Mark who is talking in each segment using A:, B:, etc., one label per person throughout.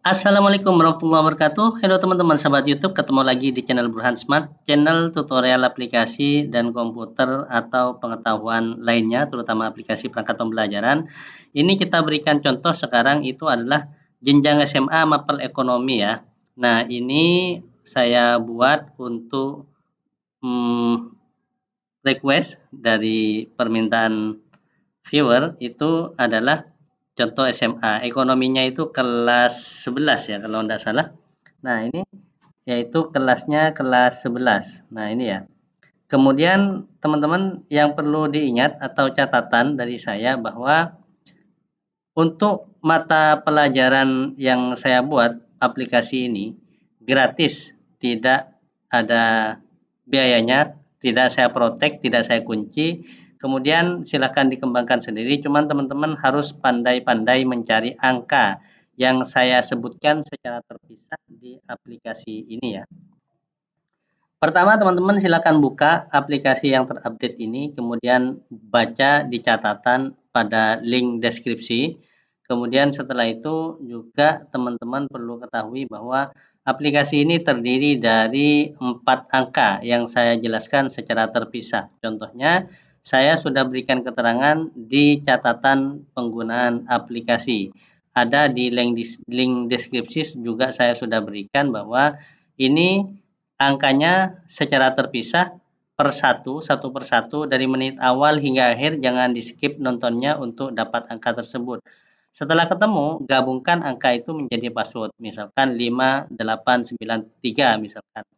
A: Assalamualaikum warahmatullahi wabarakatuh. Halo teman-teman sahabat YouTube, ketemu lagi di channel Burhan Smart, channel tutorial aplikasi dan komputer atau pengetahuan lainnya, terutama aplikasi perangkat pembelajaran. Ini kita berikan contoh sekarang itu adalah jenjang SMA mapel ekonomi ya. Nah, ini saya buat untuk request dari permintaan viewer itu adalah contoh SMA. Ekonominya itu kelas 11 ya kalau tidak salah. Nah, ini yaitu kelasnya kelas 11. Nah, ini ya. Kemudian teman-teman yang perlu diingat atau catatan dari saya bahwa untuk mata pelajaran yang saya buat aplikasi ini gratis, tidak ada biayanya, tidak saya protek, tidak saya kunci. Kemudian silakan dikembangkan sendiri, cuman teman-teman harus pandai-pandai mencari angka yang saya sebutkan secara terpisah di aplikasi ini ya. Pertama teman-teman silakan buka aplikasi yang terupdate ini, kemudian baca di catatan pada link deskripsi. Kemudian setelah itu juga teman-teman perlu ketahui bahwa aplikasi ini terdiri dari 4 angka yang saya jelaskan secara terpisah. Contohnya, saya sudah berikan keterangan di catatan penggunaan aplikasi. Ada di link deskripsi juga saya sudah berikan bahwa ini angkanya secara terpisah satu per satu dari menit awal hingga akhir, jangan di skip nontonnya untuk dapat angka tersebut. Setelah ketemu, gabungkan angka itu menjadi password, misalkan 5893 misalkan.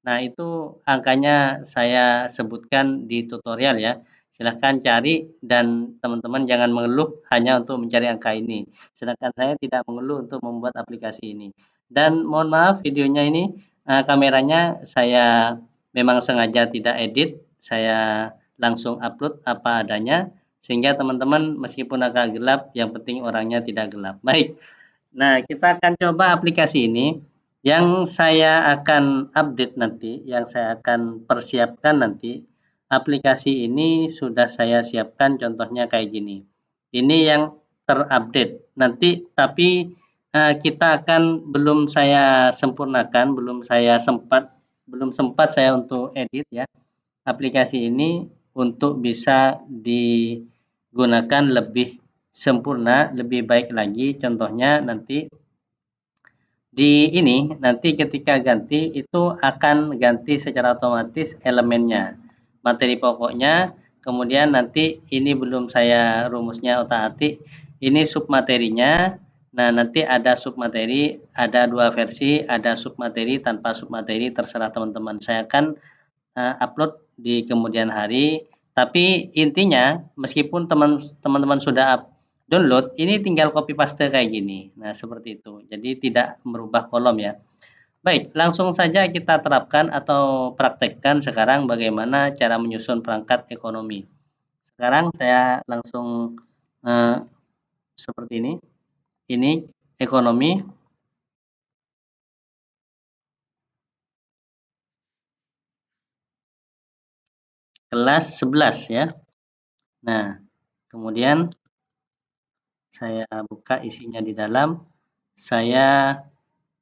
A: Nah, itu angkanya saya sebutkan di tutorial ya. Silahkan cari dan teman-teman jangan mengeluh hanya untuk mencari angka ini. Sedangkan saya tidak mengeluh untuk membuat aplikasi ini. Dan mohon maaf videonya ini kameranya saya memang sengaja tidak edit, saya langsung upload apa adanya sehingga teman-teman meskipun agak gelap yang penting orangnya tidak gelap. Baik. Nah, kita akan coba aplikasi ini. Yang saya akan update nanti, yang saya akan persiapkan nanti, aplikasi ini sudah saya siapkan contohnya kayak gini. Ini yang terupdate. Nanti tapi kita akan belum saya sempurnakan, belum sempat saya untuk edit ya. Aplikasi ini untuk bisa digunakan lebih sempurna, lebih baik lagi. Contohnya nanti di ini nanti ketika ganti itu akan ganti secara otomatis elemennya, materi pokoknya, kemudian nanti ini belum saya rumusnya otak-atik, ini submaterinya. Nah, nanti ada submateri, ada 2 versi, ada submateri tanpa submateri, terserah teman-teman. Saya akan upload di kemudian hari, tapi intinya meskipun teman-teman sudah download, ini tinggal copy paste kayak gini. Nah, seperti itu. Jadi tidak merubah kolom ya. Baik, langsung saja kita terapkan atau praktekkan sekarang bagaimana cara menyusun perangkat ekonomi. Sekarang saya langsung seperti ini. Ini ekonomi. Kelas 11 ya. Nah, kemudian saya buka isinya di dalam. Saya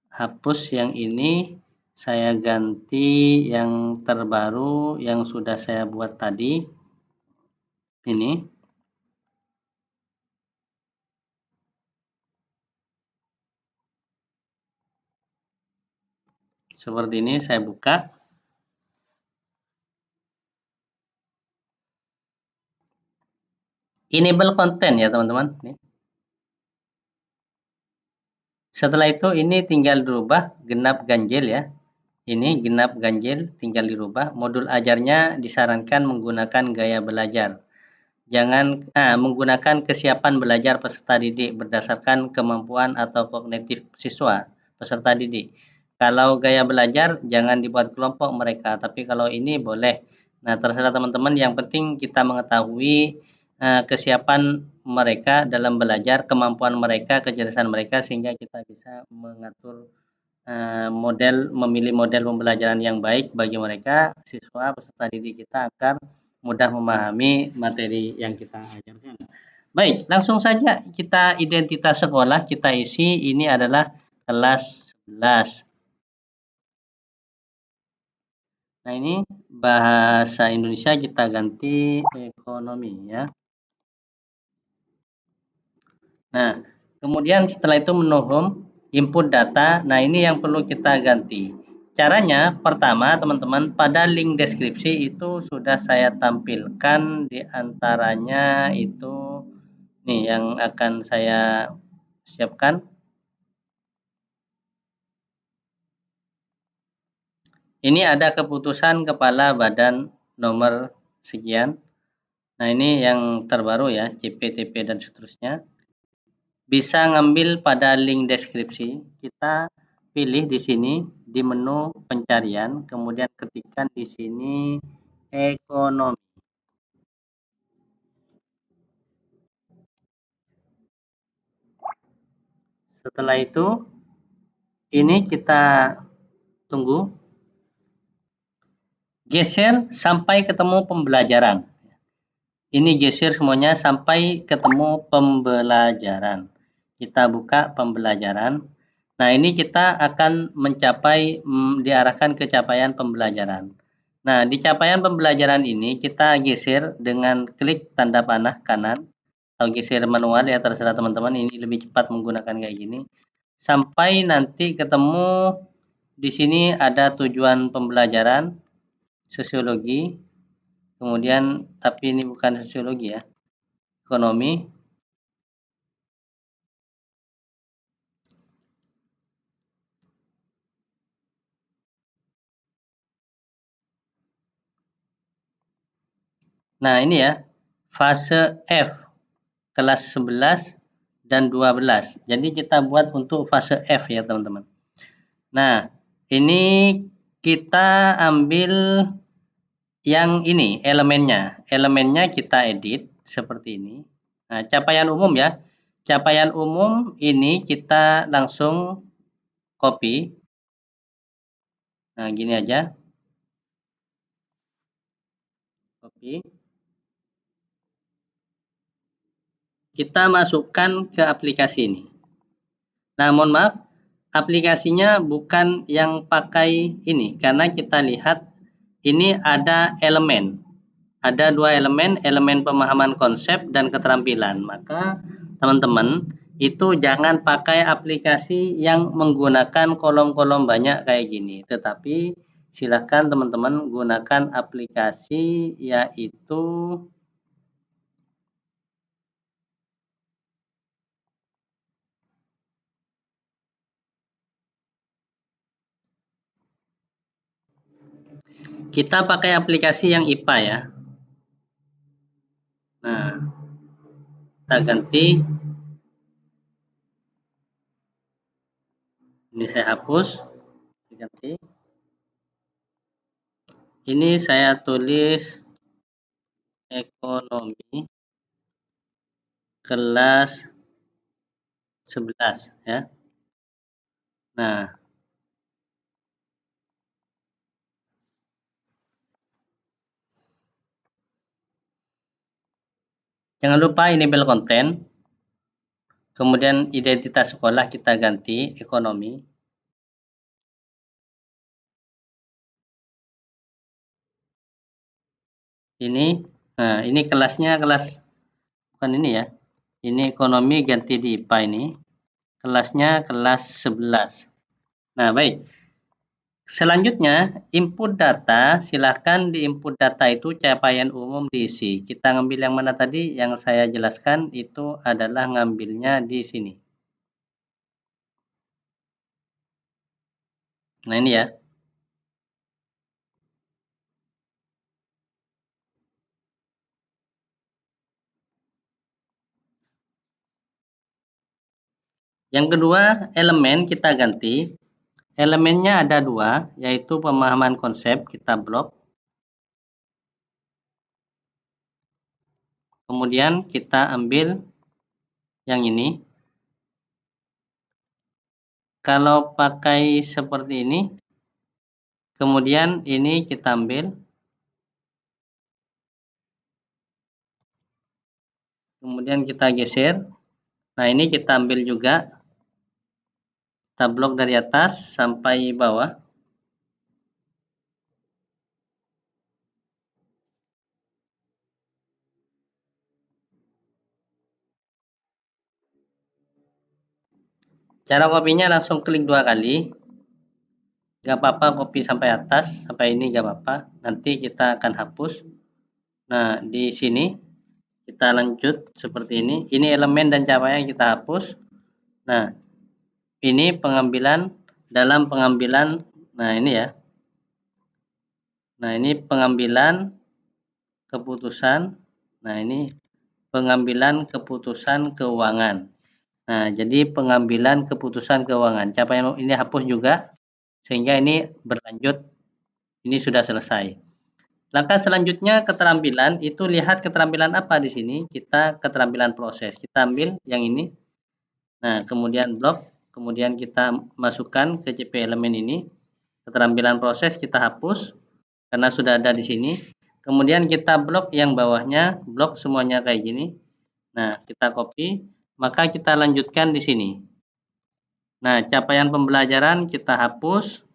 A: hapus yang ini, saya ganti yang terbaru yang sudah saya buat tadi. Ini. Seperti ini saya buka. Enable content ya teman-teman. Setelah itu ini tinggal dirubah genap ganjil ya. Ini genap ganjil tinggal dirubah. Modul ajarnya disarankan menggunakan gaya belajar. Jangan menggunakan kesiapan belajar peserta didik berdasarkan kemampuan atau kognitif siswa peserta didik. Kalau gaya belajar jangan dibuat kelompok mereka, tapi kalau ini boleh. Nah, terserah teman-teman, yang penting kita mengetahui kesiapan mereka dalam belajar, kemampuan mereka, kecerdasan mereka, sehingga kita bisa mengatur memilih model pembelajaran yang baik bagi mereka, siswa, peserta didik kita agar mudah memahami materi yang kita ajarkan. Baik, langsung saja kita identitas sekolah kita isi. Ini adalah kelas 11. Nah, ini bahasa Indonesia kita ganti ekonomi ya. Nah, kemudian setelah itu menu home, input data. Nah, ini yang perlu kita ganti. Caranya pertama teman-teman, pada link deskripsi itu sudah saya tampilkan, di antaranya itu nih yang akan saya siapkan. Ini ada keputusan kepala badan nomor sekian. Nah, ini yang terbaru ya, CPTP dan seterusnya. Bisa ngambil pada link deskripsi. Kita pilih di sini di menu pencarian, kemudian ketikkan di sini ekonomi. Setelah itu ini kita tunggu, geser sampai ketemu pembelajaran. Ini geser semuanya sampai ketemu pembelajaran. Kita buka pembelajaran. Nah, ini kita akan mencapai, diarahkan ke capaian pembelajaran. Nah, di capaian pembelajaran ini kita geser dengan klik tanda panah kanan, atau geser manual ya, terserah teman-teman, ini lebih cepat menggunakan kayak gini. Sampai nanti ketemu di sini ada tujuan pembelajaran, sosiologi, kemudian tapi ini bukan sosiologi ya, ekonomi. Nah, ini ya, fase F, kelas 11 dan 12. Jadi kita buat untuk fase F ya, teman-teman. Nah, ini kita ambil yang ini, elemennya. Elemennya kita edit seperti ini. Nah, capaian umum ya. Capaian umum ini kita langsung copy. Nah, gini aja. Copy. Kita masukkan ke aplikasi ini. Nah, mohon maaf, aplikasinya bukan yang pakai ini, karena kita lihat ini ada elemen. Ada dua elemen, elemen pemahaman konsep dan keterampilan. Maka teman-teman itu jangan pakai aplikasi yang menggunakan kolom-kolom banyak kayak gini. Tetapi silakan teman-teman gunakan aplikasi yaitu kita pakai aplikasi yang IPA ya. Nah, kita ganti. Ini saya hapus, ganti. Ini saya tulis ekonomi kelas 11 ya. Nah, jangan lupa ini label konten. Kemudian identitas sekolah kita ganti ekonomi. Ini, nah ini kelasnya kelas, bukan ini ya. Ini ekonomi ganti di IPA ini. Kelasnya kelas 11. Nah, baik. Selanjutnya, input data, silakan di input data itu capaian umum diisi. Kita ngambil yang mana tadi? Yang saya jelaskan itu adalah ngambilnya di sini. Nah, ini ya. Yang kedua, elemen kita ganti. Elemennya ada dua, yaitu pemahaman konsep, kita blok. Kemudian kita ambil yang ini. Kalau pakai seperti ini, kemudian ini kita ambil. Kemudian kita geser. Nah, ini kita ambil juga. Kita blok dari atas sampai bawah. Cara kopinya langsung klik 2 kali. Gak apa-apa copy sampai atas, sampai ini gak apa-apa. Nanti kita akan hapus. Nah, di sini kita lanjut seperti ini. Ini elemen dan capaian kita hapus. Nah, ini pengambilan dalam pengambilan. Nah, ini ya. Nah, ini pengambilan keputusan. Nah, ini pengambilan keputusan keuangan. Nah, jadi pengambilan keputusan keuangan. Capaian ini hapus juga sehingga ini berlanjut. Ini sudah selesai. Langkah selanjutnya keterampilan, itu lihat keterampilan apa di sini. Kita keterampilan proses. Kita ambil yang ini. Nah, kemudian blok, kemudian kita masukkan ke CP elemen ini. Keterampilan proses kita hapus karena sudah ada di sini. Kemudian kita blok yang bawahnya, blok semuanya kayak gini. Nah, kita copy, maka kita lanjutkan di sini. Nah, capaian pembelajaran kita hapus.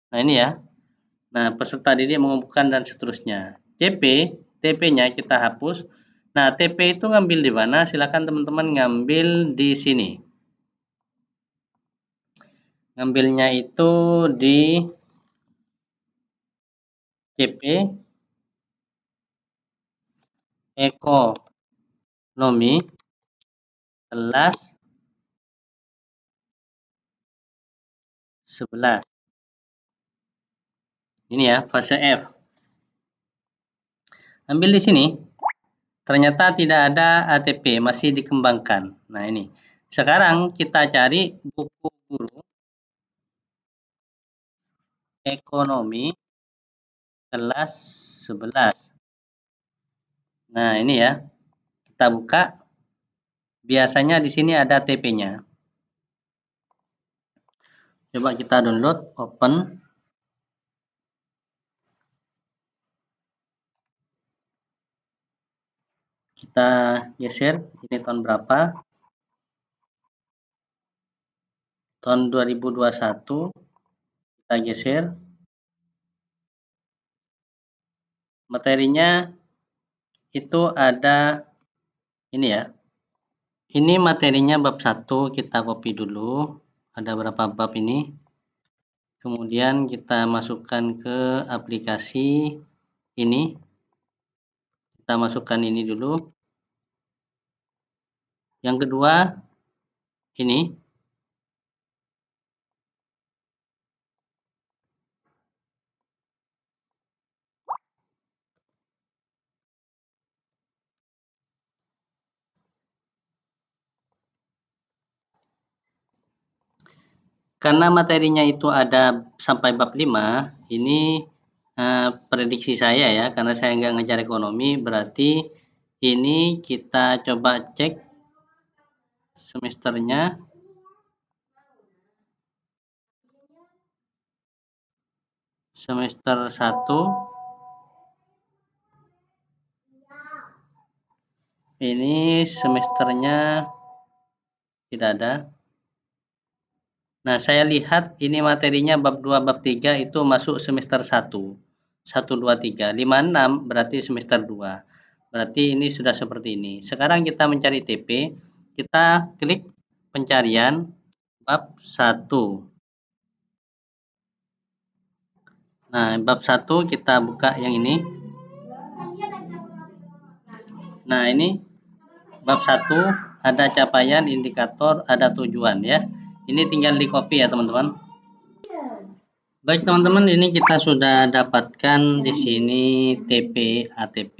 A: Nah, ini ya. Nah, peserta didik mengumpulkan dan seterusnya. CP, TP-nya kita hapus. Nah, TP itu ngambil di mana? Silakan teman-teman ngambil di sini. Ngambilnya itu di CP ekonomi kelas 11. Ini ya, fase F. Ambil di sini. Ternyata tidak ada ATP, masih dikembangkan. Nah, ini. Sekarang kita cari buku guru ekonomi kelas 11. Nah, ini ya. Kita buka. Biasanya di sini ada TP-nya. Coba kita download, open. Kita geser, ini tahun berapa? Tahun 2021. Kita geser. Materinya itu ada ini ya. Ini materinya bab 1, kita copy dulu. Ada berapa bab ini? Kemudian kita masukkan ke aplikasi ini. Kita masukkan ini dulu. Yang kedua, ini. Karena materinya itu ada sampai bab 5, ini prediksi saya ya, karena saya nggak ngejar ekonomi, berarti ini kita coba cek semesternya. Semester 1 ini semesternya tidak ada. Nah, saya lihat ini materinya bab 2, bab 3 itu masuk semester 1. 1, 2, 3. 5, 6 berarti semester 2. Berarti ini sudah seperti ini. Sekarang kita mencari TP. Kita klik pencarian bab 1. Nah, bab 1 kita buka yang ini. Nah, ini bab 1 ada capaian, indikator, ada tujuan ya. Ini tinggal di copy ya, teman-teman. Baik teman-teman, ini kita sudah dapatkan di sini TP, ATP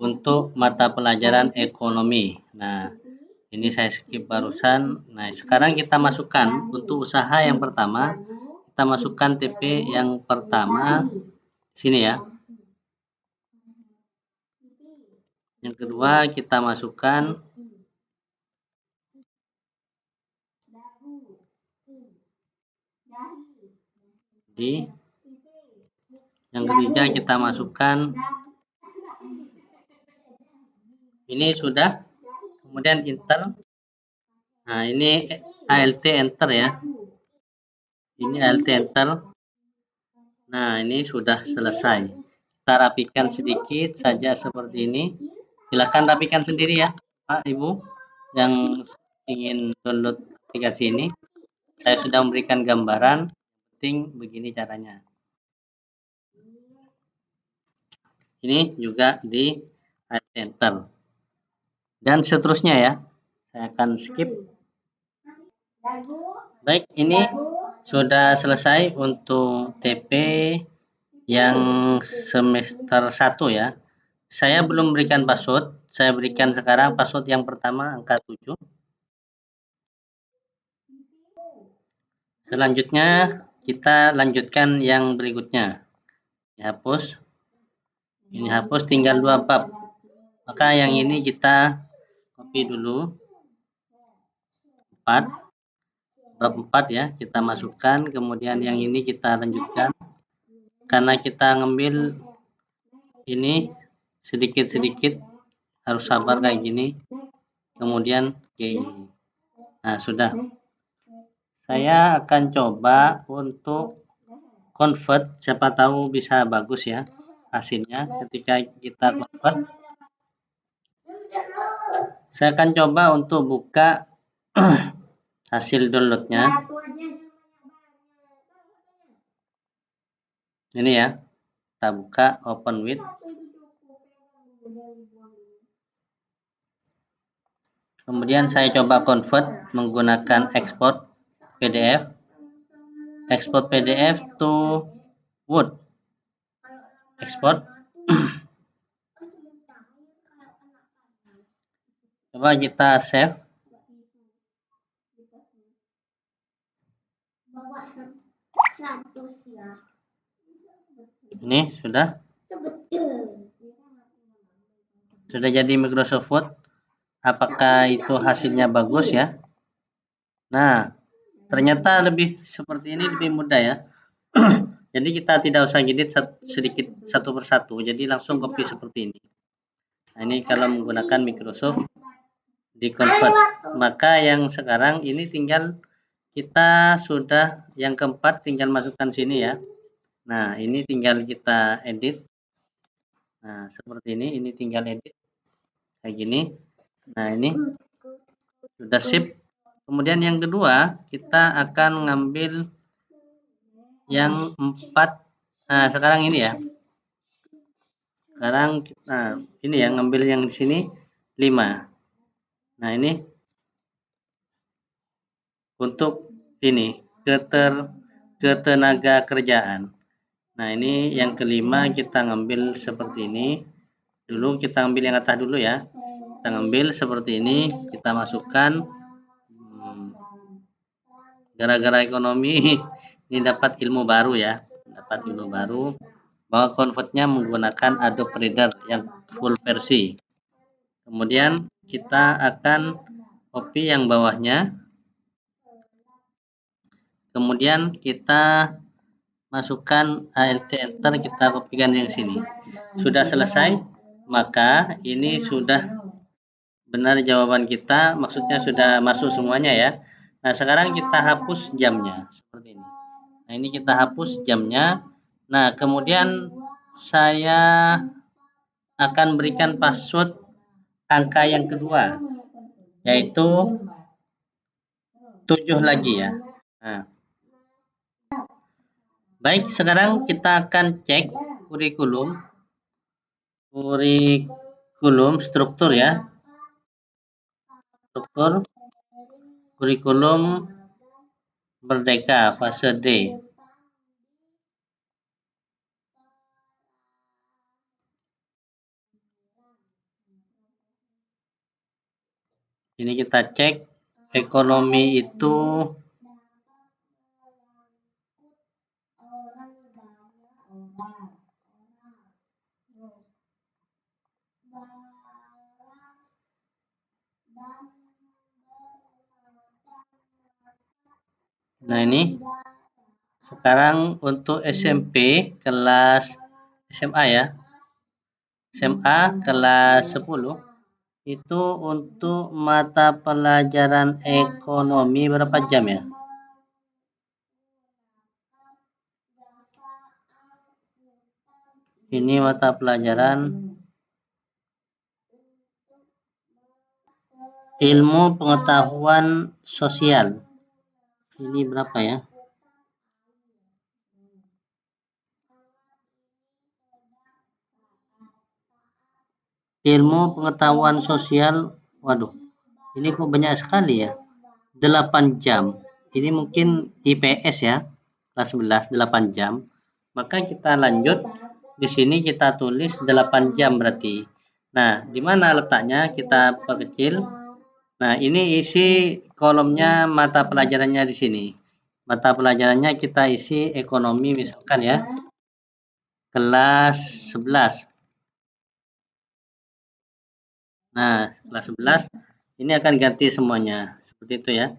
A: untuk mata pelajaran ekonomi. Nah, ini saya skip barusan. Nah, sekarang kita masukkan untuk usaha yang pertama. Kita masukkan TP yang pertama sini ya. Yang kedua kita masukkan di yang ketiga kita masukkan ini sudah, kemudian enter. Nah, ini ALT enter ya. Ini Alt Enter. Nah, ini sudah selesai. Kita rapikan sedikit saja seperti ini. Silakan rapikan sendiri ya, Pak, Ibu, yang ingin download aplikasi ini. Saya sudah memberikan gambaran, penting begini caranya. Ini juga di Alt Enter. Dan seterusnya ya. Saya akan skip. Baik, ini sudah selesai untuk TP yang semester 1 ya. Saya belum berikan password. Saya berikan sekarang password yang pertama angka 7. Selanjutnya kita lanjutkan yang berikutnya. Dihapus. Ini hapus, tinggal 2 bab. Maka yang ini kita copy dulu. 4. Bab 4 ya, kita masukkan. Kemudian yang ini kita lanjutkan. Karena kita ngambil ini sedikit-sedikit, harus sabar kayak gini. Kemudian kayak gini. Nah, sudah. Saya akan coba untuk convert, siapa tahu bisa bagus ya hasilnya ketika kita convert. Saya akan coba untuk buka hasil downloadnya. Ini ya, kita buka open with. Kemudian saya coba convert menggunakan export PDF. Export PDF to Word. Export. Coba kita save. Ini sudah jadi Microsoft Word. Apakah itu hasilnya bagus ya? Nah, ternyata lebih seperti ini lebih mudah ya. Jadi kita tidak usah edit sedikit satu persatu, jadi langsung copy seperti ini. Nah, ini kalau menggunakan Microsoft di convert. Maka yang sekarang ini tinggal kita sudah yang keempat, tinggal masukkan sini ya. Nah, ini tinggal kita edit. Nah, seperti ini tinggal edit kayak gini. Nah, ini sudah sip. Kemudian yang kedua, kita akan ngambil yang 4. Nah, sekarang ini ya. Sekarang ini ya, ngambil yang di sini 5. Nah, ini untuk ini ketenaga kerjaan. Nah, ini yang kelima kita ngambil seperti ini. Dulu kita ambil yang atas dulu ya. Kita ngambil seperti ini, kita masukkan. Gara-gara ekonomi ini dapat ilmu baru ya. Dapat ilmu baru bahwa convertnya menggunakan Adobe Reader yang full versi. Kemudian kita akan copy yang bawahnya. Kemudian kita masukkan Alt Enter, kita kopikan yang sini. Sudah selesai, maka ini sudah benar jawaban kita, maksudnya sudah masuk semuanya ya. Nah, sekarang kita hapus jamnya seperti ini. Nah, ini kita hapus jamnya. Nah, kemudian saya akan berikan password angka yang kedua, yaitu 7 lagi ya. Nah, baik, sekarang kita akan cek kurikulum struktur ya. Struktur kurikulum Merdeka fase D. Ini kita cek ekonomi itu nah, ini sekarang untuk SMP kelas SMA ya. SMA kelas 10 itu untuk mata pelajaran ekonomi berapa jam ya? Ini mata pelajaran ilmu pengetahuan sosial. Ini berapa ya? Ilmu pengetahuan sosial. Waduh, ini kok banyak sekali ya. 8 jam. Ini mungkin IPS ya. Kelas 11 8 jam. Maka kita lanjut. Di sini kita tulis 8 jam berarti. Nah, di mana letaknya? Kita perkecil. Nah, ini isi kolomnya mata pelajarannya di sini. Mata pelajarannya kita isi ekonomi misalkan ya. Kelas 11. Nah, kelas 11 ini akan ganti semuanya. Seperti itu ya.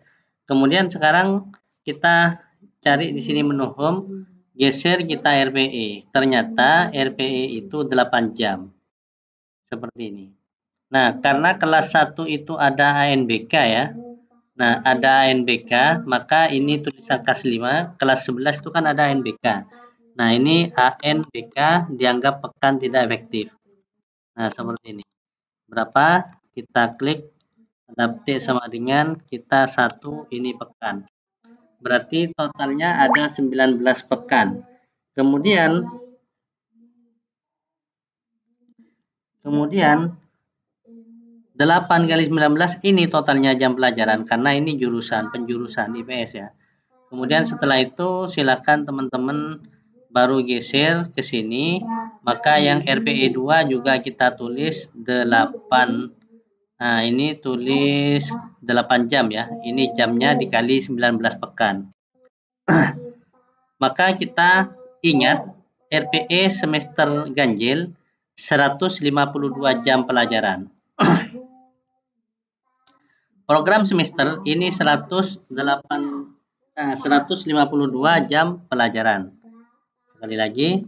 A: Kemudian sekarang kita cari di sini menu home, geser kita RPE. Ternyata RPE itu 8 jam. Seperti ini. Nah, karena kelas 1 itu ada ANBK ya. Nah, ada ANBK, maka ini tulisan kelas 5, kelas 11 itu kan ada ANBK. Nah, ini ANBK dianggap pekan tidak efektif. Nah, seperti ini. Berapa? Kita klik, adaptif sama dengan kita 1 ini pekan. Berarti totalnya ada 19 pekan. Kemudian 8 kali 19 ini totalnya jam pelajaran karena ini penjurusan IPS ya. Kemudian setelah itu silakan teman-teman baru geser ke sini, maka yang RPE 2 juga kita tulis 8. Nah, ini tulis 8 jam ya. Ini jamnya dikali 19 pekan. Maka kita ingat RPE semester ganjil 152 jam pelajaran. Program semester ini 152 jam pelajaran. Sekali lagi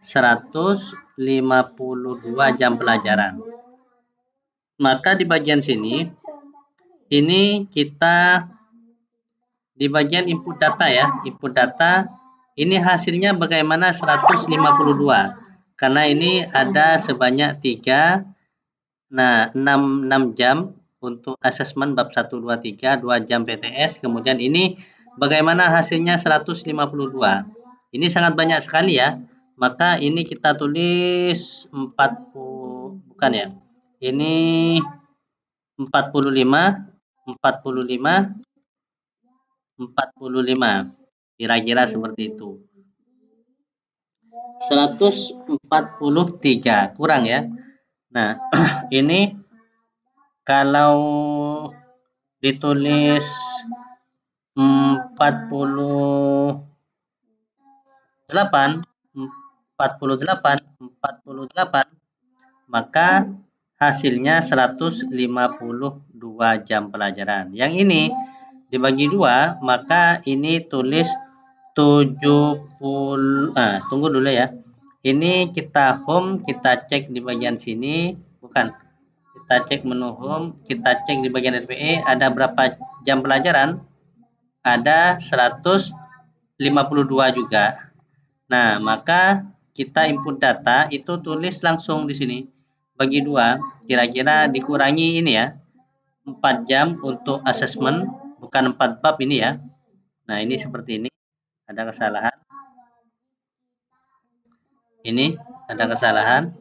A: 152 jam pelajaran. Maka di bagian sini ini kita di bagian input data ya. Input data ini hasilnya bagaimana 152. Karena ini ada sebanyak 3 6 jam untuk asesmen bab 1 2 3, 2 jam PTS. Kemudian ini bagaimana hasilnya 152. Ini sangat banyak sekali ya. Maka ini kita tulis 40 bukan ya. Ini 45 kira-kira seperti itu. 143 kurang ya. Nah, ini kalau ditulis 48, maka hasilnya 152 jam pelajaran. Yang ini dibagi 2, maka ini tulis 70. Tunggu dulu ya. Ini kita home, kita cek di bagian sini, bukan. Kita cek menu home, kita cek di bagian RPE ada berapa jam pelajaran? Ada 152 juga. Nah, maka kita input data itu tulis langsung di sini. Bagi 2, kira-kira dikurangi ini ya. 4 jam untuk asesmen, bukan 4 bab ini ya. Nah, ini seperti ini. Ada kesalahan. Ini ada kesalahan.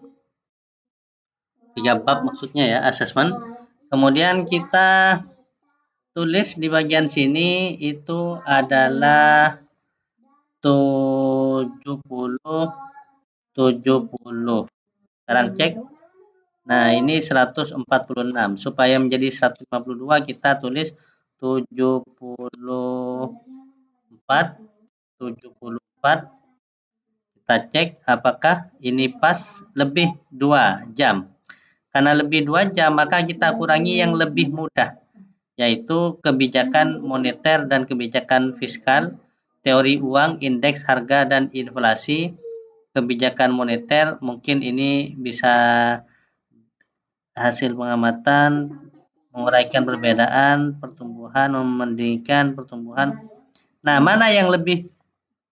A: 3 bab maksudnya ya, asesmen. Kemudian kita tulis di bagian sini itu adalah 70. Sekarang cek. Nah, ini 146. Supaya menjadi 152 kita tulis 74. Kita cek apakah ini pas, lebih 2 jam. Karena lebih 2 jam maka kita kurangi yang lebih mudah, yaitu kebijakan moneter dan kebijakan fiskal, teori uang, indeks harga dan inflasi. Kebijakan moneter mungkin ini bisa hasil pengamatan, menguraikan perbedaan pertumbuhan, membandingkan pertumbuhan. Nah, mana yang lebih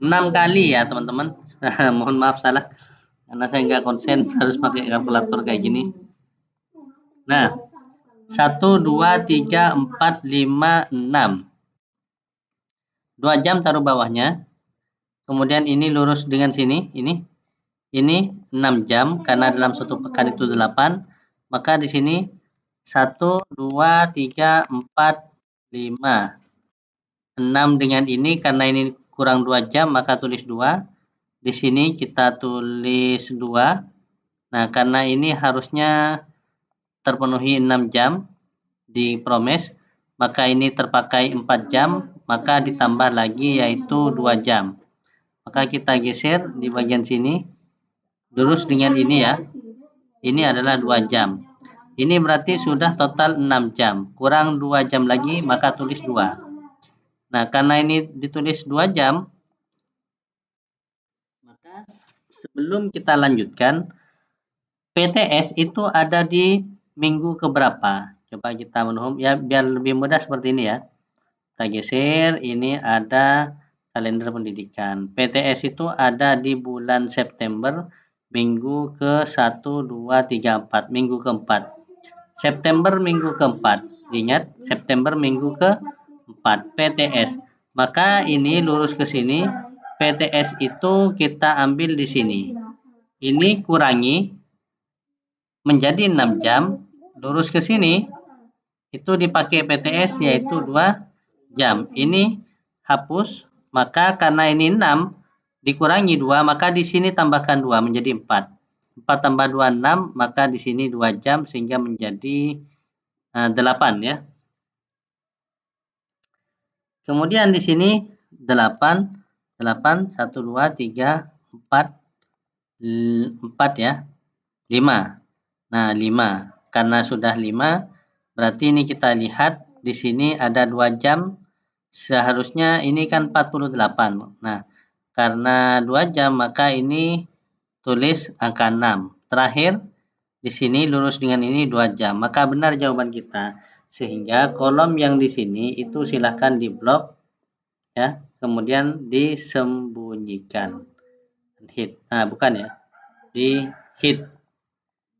A: 6 kali ya teman-teman. Mohon maaf salah karena saya nggak konsen harus pakai kalkulator kayak gini. Nah, 1, 2, 3, 4, 5, 6. 2 jam taruh bawahnya. Kemudian ini lurus dengan sini, ini 6 jam karena dalam satu pekan itu 8. Maka di sini 1, 2, 3, 4, 5. 6 dengan ini karena ini kurang 2 jam maka tulis 2. Di sini kita tulis 2. Nah, karena ini harusnya terpenuhi 6 jam di promes, maka ini terpakai 4 jam, maka ditambah lagi yaitu 2 jam. Maka kita geser di bagian sini, lurus dengan ini ya. Ini adalah 2 jam. Ini berarti sudah total 6 jam. Kurang 2 jam lagi, maka tulis 2. Nah, karena ini ditulis 2 jam, maka sebelum kita lanjutkan, PTS itu ada di minggu keberapa? Coba kita menhum ya biar lebih mudah seperti ini ya. Kita geser, ini ada kalender pendidikan. PTS itu ada di bulan September, minggu ke-1, 2, 3, 4, minggu keempat. September minggu keempat. Ingat, September minggu keempat. PTS. Maka ini lurus ke sini. PTS itu kita ambil di sini. Ini kurangi menjadi 6 jam, lurus ke sini, itu dipakai PTS yaitu 2 jam. Ini hapus, maka karena ini 6, dikurangi 2, maka di sini tambahkan 2 menjadi 4. 4 tambah 2, 6, maka di sini 2 jam sehingga menjadi 8 ya. Kemudian di sini 8, 1, 2, 3, 4, 4 ya, 5. Nah, 5. Karena sudah 5, berarti ini kita lihat di sini ada 2 jam. Seharusnya ini kan 48. Nah, karena 2 jam maka ini tulis angka 6. Terakhir di sini lurus dengan ini 2 jam. Maka benar jawaban kita. Sehingga kolom yang di sini itu silahkan diblok ya, kemudian disembunyikan. Hit. Nah, bukan ya. Di hit.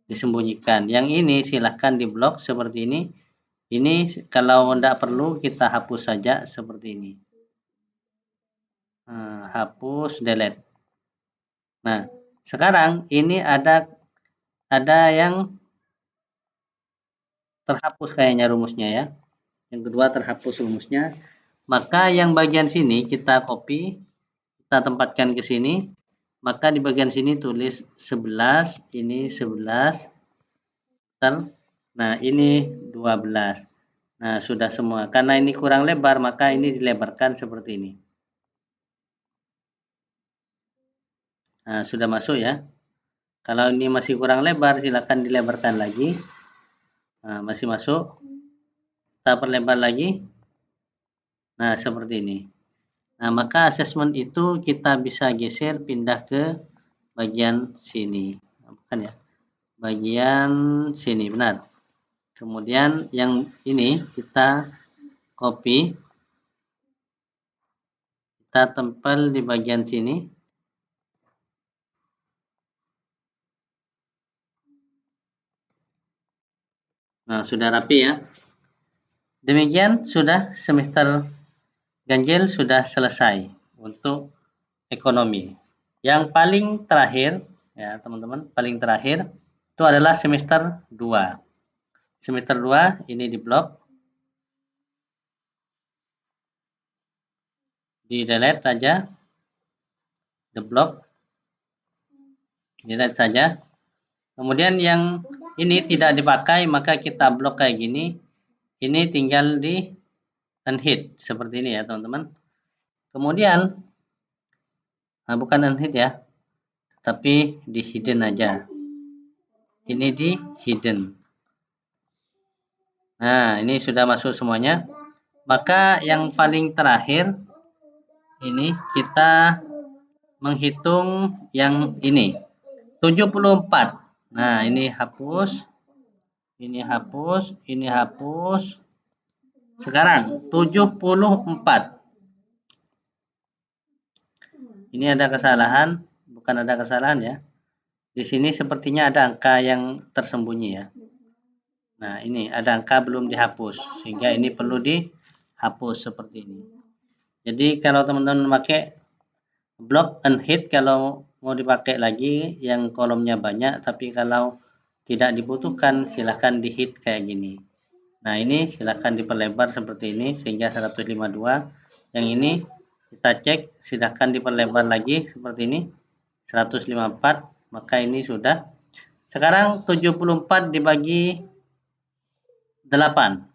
A: Disembunyikan. Yang ini silahkan diblok seperti ini. Ini kalau tidak perlu kita hapus saja seperti ini. Hapus, delete. Nah, sekarang ini ada yang terhapus kayaknya rumusnya ya. Yang kedua terhapus rumusnya. Maka yang bagian sini kita copy, kita tempatkan ke sini. Maka di bagian sini tulis 11, ini 11. Nah, ini 12. Nah, sudah semua. Karena ini kurang lebar, maka ini dilebarkan seperti ini. Nah, sudah masuk ya. Kalau ini masih kurang lebar, silakan dilebarkan lagi. Nah, masih masuk. Kita perlebar lagi. Nah, seperti ini. Nah, maka asesmen itu kita bisa geser pindah ke bagian sini. Bukan ya. Bagian sini, benar. Kemudian yang ini kita copy. Kita tempel di bagian sini. Nah, sudah rapi ya. Demikian sudah semester ganjil sudah selesai untuk ekonomi. Yang paling terakhir ya, teman-teman, paling terakhir itu adalah semester 2. Semester 2 ini di blok. Di delete saja. The block. Delete saja. Kemudian yang ini tidak dipakai maka kita blok kayak gini. Ini tinggal di unhid seperti ini ya, teman-teman. Kemudian bukan unhid ya, tapi di hidden aja. Ini di hidden. Nah, ini sudah masuk semuanya. Maka yang paling terakhir ini kita menghitung yang ini. 74. Nah, ini hapus. Ini hapus, ini hapus. Sekarang 74. Ini ada kesalahan, bukan ada kesalahan ya. Di sini sepertinya ada angka yang tersembunyi ya. Nah, ini ada angka belum dihapus, sehingga ini perlu dihapus seperti ini. Jadi kalau teman-teman pakai block and hit, kalau mau dipakai lagi yang kolomnya banyak, tapi kalau tidak dibutuhkan silahkan di hit kayak gini. Nah, ini silahkan diperlebar seperti ini sehingga 152. Yang ini kita cek, silahkan diperlebar lagi seperti ini 154, maka ini sudah. Sekarang 74 dibagi 8.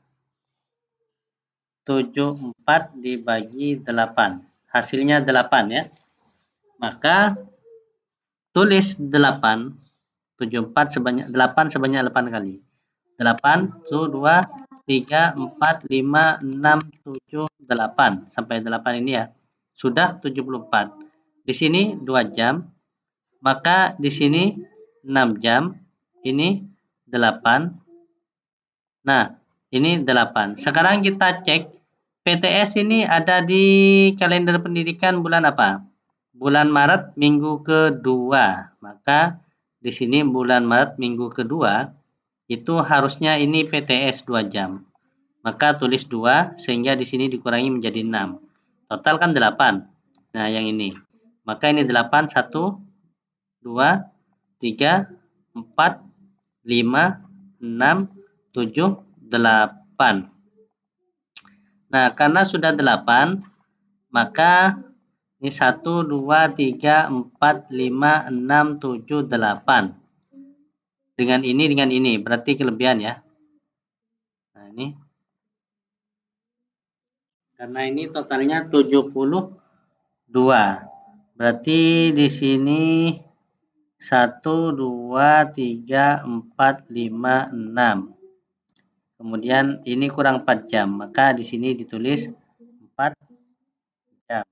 A: 74 dibagi 8. Hasilnya 8 ya. Maka tulis 8, 74 sebanyak 8 sebanyak 8 kali. 8, 1, 2, 3, 4, 5, 6, 7, 8. Sampai 8 ini ya. Sudah 74. Di sini 2 jam. Maka di sini 6 jam. Ini 8. Nah, ini 8. Sekarang kita cek PTS ini ada di kalender pendidikan bulan apa? Bulan Maret minggu kedua. Maka di sini bulan Maret minggu kedua itu harusnya ini PTS 2 jam. Maka tulis 2 sehingga di sini dikurangi menjadi 6. Total kan 8. Nah, yang ini. Maka ini 8, 1, 2, 3, 4, 5, 6, 7, 8. Nah, karena sudah 8, maka ini 1, 2, 3, 4, 5, 6, 7, 8. Dengan ini, berarti kelebihan ya. Nah, ini. Karena ini totalnya 72. Berarti di sini 1, 2, 3, 4, 5, 6. Kemudian ini kurang 4 jam, maka di sini ditulis 4 jam.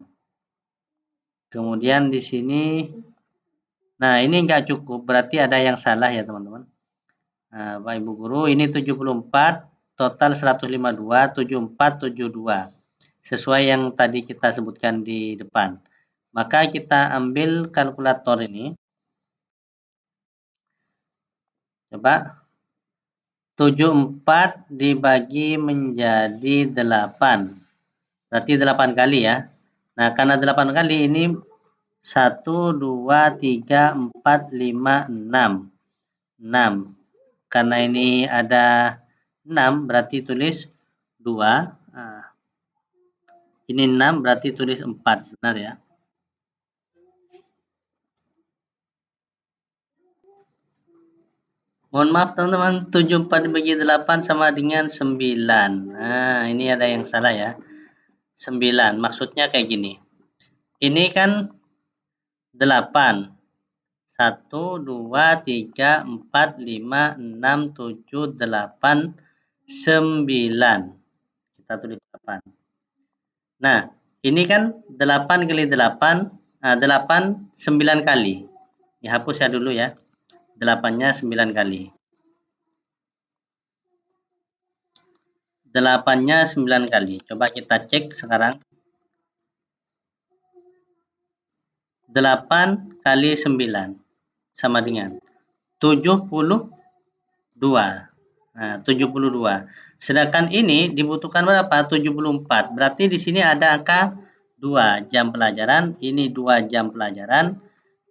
A: Kemudian di sini, nah ini enggak cukup, berarti ada yang salah ya teman-teman. Nah, Pak Ibu Guru, ini 74, total 152, 74, 72. Sesuai yang tadi kita sebutkan di depan. Maka kita ambil kalkulator ini. Coba 74 dibagi menjadi 8. Berarti 8 kali ya. Nah, karena 8 kali ini 1, 2, 3, 4, 5, 6. 6. Karena ini ada 6, berarti tulis 2. Nah, ini 6, berarti tulis 4. Benar ya. Mohon maaf teman-teman, 74 dibagi 8 sama dengan 9. Nah, ini ada yang salah ya. 9, maksudnya kayak gini. Ini kan 8. 1, 2, 3, 4, 5, 6, 7, 8, 9. Kita tulis 8. Nah, ini kan 8 kali 8, 8 9 kali. Dihapus ya dulu ya. 8-nya 9 kali. 8-nya 9 kali. Coba kita cek sekarang. 8 kali 9 sama dengan 72. Nah, 72. Sedangkan ini dibutuhkan berapa? 74. Berarti di sini ada angka 2 jam pelajaran, ini 2 jam pelajaran,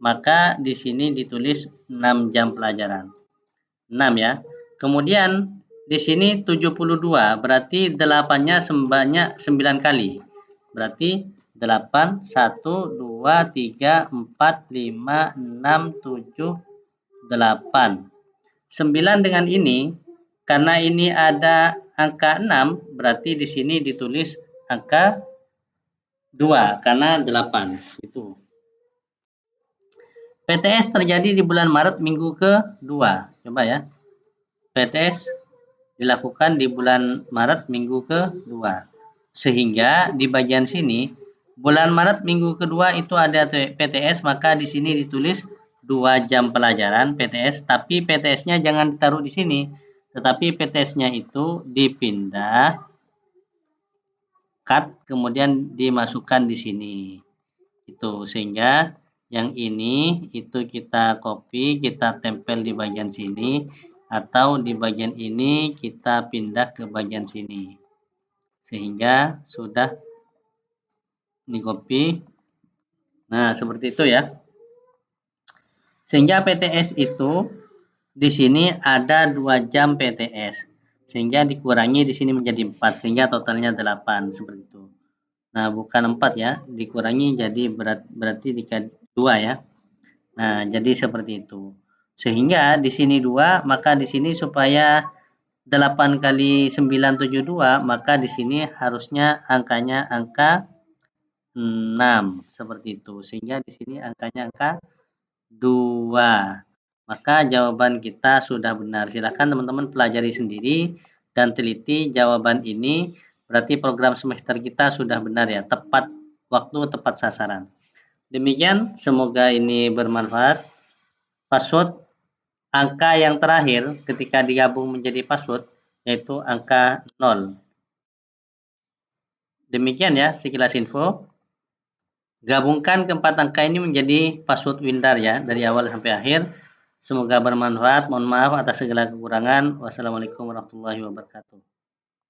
A: maka di sini ditulis 6 jam pelajaran. 6 ya. Kemudian di sini 72, berarti 8-nya sebanyak 9 kali. Berarti 8, 1, 2, 3, 4, 5, 6, 7, 8. 9 dengan ini, karena ini ada angka 6, berarti di sini ditulis angka 2, karena 8. Itu. PTS terjadi di bulan Maret minggu ke-2. Coba ya. PTS dilakukan di bulan Maret minggu ke-2. Sehingga di bagian sini, bulan Maret minggu kedua itu ada PTS, maka di sini ditulis 2 jam pelajaran PTS, tapi PTS-nya jangan ditaruh di sini, tetapi PTS-nya itu dipindah, cut, kemudian dimasukkan di sini. Itu sehingga yang ini itu kita copy, kita tempel di bagian sini, atau di bagian ini kita pindah ke bagian sini. Sehingga sudah di copy. Nah, seperti itu ya. Sehingga PTS itu di sini ada 2 jam PTS. Sehingga dikurangi di sini menjadi 4, sehingga totalnya 8 seperti itu. Nah, bukan 4 ya, dikurangi jadi berarti 2 ya. Nah, jadi seperti itu. Sehingga di sini 2, maka di sini supaya 8 kali 972, maka di sini harusnya angkanya angka 6, seperti itu. Sehingga di sini angkanya angka 2. Maka jawaban kita sudah benar. Silakan teman-teman pelajari sendiri dan teliti jawaban ini. Berarti program semester kita sudah benar ya, tepat waktu, tepat sasaran. Demikian, semoga ini bermanfaat. Password angka yang terakhir ketika digabung menjadi password yaitu angka 0. Demikian ya sekilas info. Gabungkan keempat angka ini menjadi password Windar ya dari awal sampai akhir. Semoga bermanfaat. Mohon maaf atas segala kekurangan. Wassalamualaikum warahmatullahi wabarakatuh.